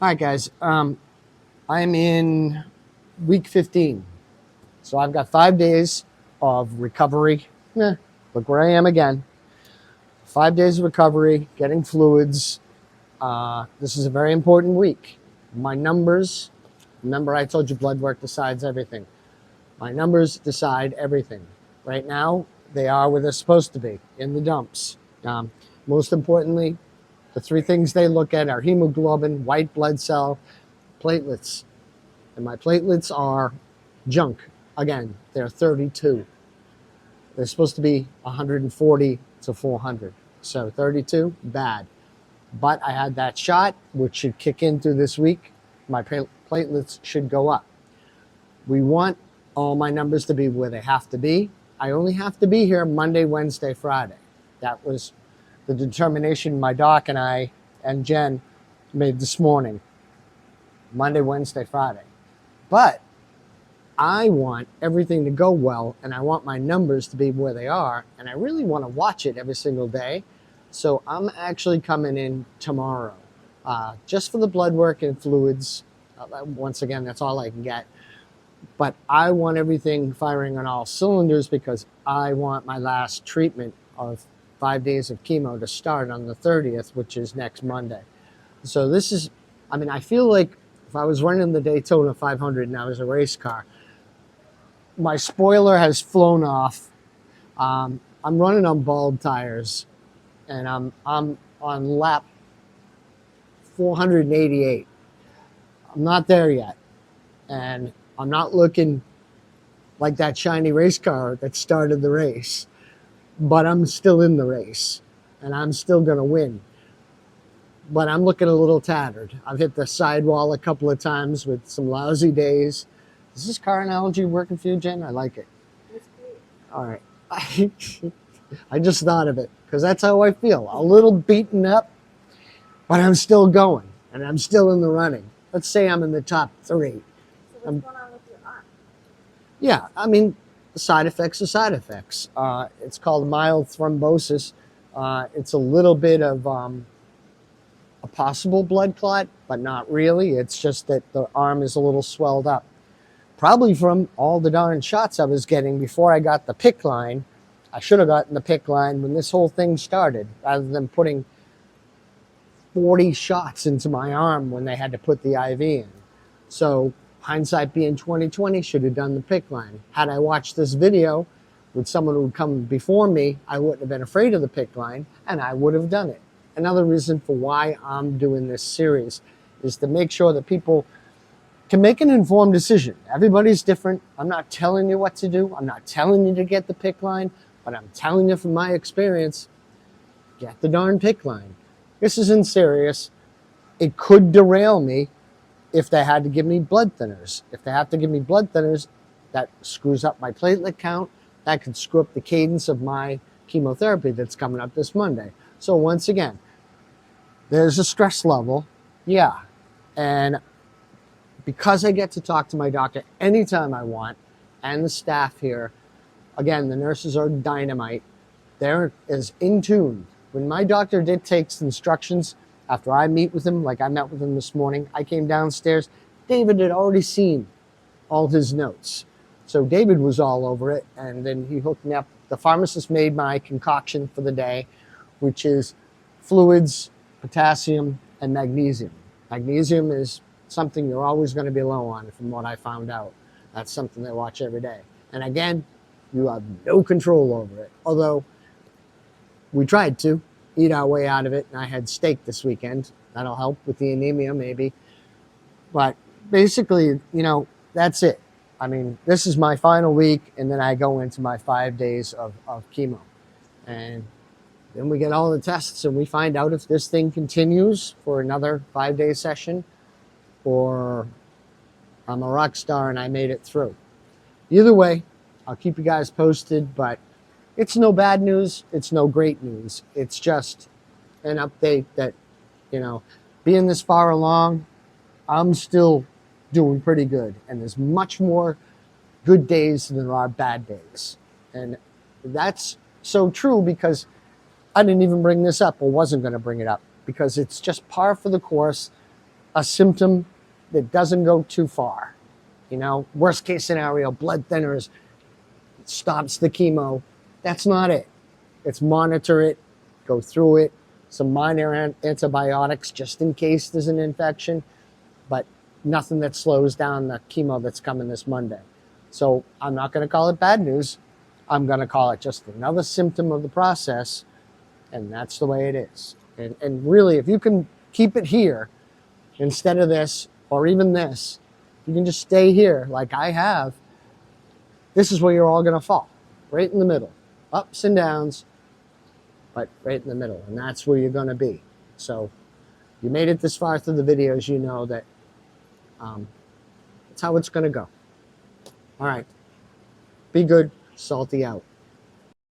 All right, guys. I'm in week 15. So I've got 5 days of recovery. Look where I am again. 5 days of recovery, getting fluids. This is a very important week. My numbers, remember I told you blood work decides everything. My numbers decide everything. Right now, they are where they're supposed to be, in the dumps. Most importantly, the three things they look at are hemoglobin, white blood cell, platelets. And my platelets are junk. Again, they're 32. They're supposed to be 140 to 400. So 32, bad. But I had that shot, which should kick in through this week. My platelets should go up. We want all my numbers to be where they have to be. I only have to be here Monday, Wednesday, Friday. That was the determination my doc and I and Jen made this morning. Monday, Wednesday, Friday. But I want everything to go well, and I want my numbers to be where they are, and I really want to watch it every single day. So I'm actually coming in tomorrow, just for the blood work and fluids. Once again, that's all I can get. But I want everything firing on all cylinders because I want my last treatment of 5 days of chemo to start on the 30th, which is next Monday. So this is, I feel like if I was running the Daytona 500 and I was a race car, my spoiler has flown off. I'm running on bald tires, and I'm on lap 488. I'm not there yet, and I'm not looking like that shiny race car that started the race, but I'm still in the race, and I'm still going to win. But I'm looking a little tattered. I've hit the sidewall a couple of times with some lousy days. Is this car analogy working for you, Jen? I like it. That's great. All right. I just thought of it because that's how I feel. A little beaten up, but I'm still going, and I'm still in the running. Let's say I'm in the top 3. So what's going on with your arm? Yeah, the side effects are side effects. It's called mild thrombosis. It's a little bit of a possible blood clot, but not really. It's just that the arm is a little swelled up. Probably from all the darn shots I was getting before I got the PICC line. I should have gotten the PICC line when this whole thing started, rather than putting 40 shots into my arm when they had to put the IV in. So hindsight being 2020, should have done the PICC line. Had I watched this video with someone who would come before me, I wouldn't have been afraid of the PICC line, and I would have done it. Another reason for why I'm doing this series is to make sure that people can make an informed decision. Everybody's different. I'm not telling you what to do. I'm not telling you to get the PICC line, but I'm telling you from my experience, get the darn PICC line. This isn't serious. It could derail me if they had to give me blood thinners. If they have to give me blood thinners, that screws up my platelet count. That could screw up the cadence of my chemotherapy that's coming up this Monday. So once again, there's a stress level, yeah. And because I get to talk to my doctor anytime I want, and the staff here, again, the nurses are dynamite. They're as in tune. When my doctor dictates instructions, after I meet with him, like I met with him this morning, I came downstairs, David had already seen all his notes. So David was all over it, and then he hooked me up. The pharmacist made my concoction for the day, which is fluids, potassium, and magnesium. Magnesium is something you're always going to be low on, from what I found out. That's something they watch every day. And again, you have no control over it. Although we tried to eat our way out of it, and I had steak this weekend. That'll help with the anemia, maybe. But basically, that's it. This is my final week, and then I go into my 5 days of chemo. And then we get all the tests, and we find out if this thing continues for another 5-day session, or I'm a rock star and I made it through. Either way, I'll keep you guys posted, but it's no bad news. It's no great news. It's just an update that, being this far along, I'm still doing pretty good. And there's much more good days than there are bad days. And that's so true because I didn't even bring this up, or wasn't going to bring it up, because it's just par for the course. a symptom that doesn't go too far. You know, worst case scenario, blood thinners, stops the chemo. That's not it. It's monitor it, go through it, some minor antibiotics just in case there's an infection, but nothing that slows down the chemo that's coming this Monday. So I'm not going to call it bad news. I'm going to call it just another symptom of the process, and that's the way it is. And really, if you can keep it here instead of this, or even this, you can just stay here like I have, this is where you're all going to fall, right in the middle. Ups and downs, but right in the middle, and that's where you're going to be. So you made it this far through the videos, you know that that's how it's going to go. All right. Be good. Salty out.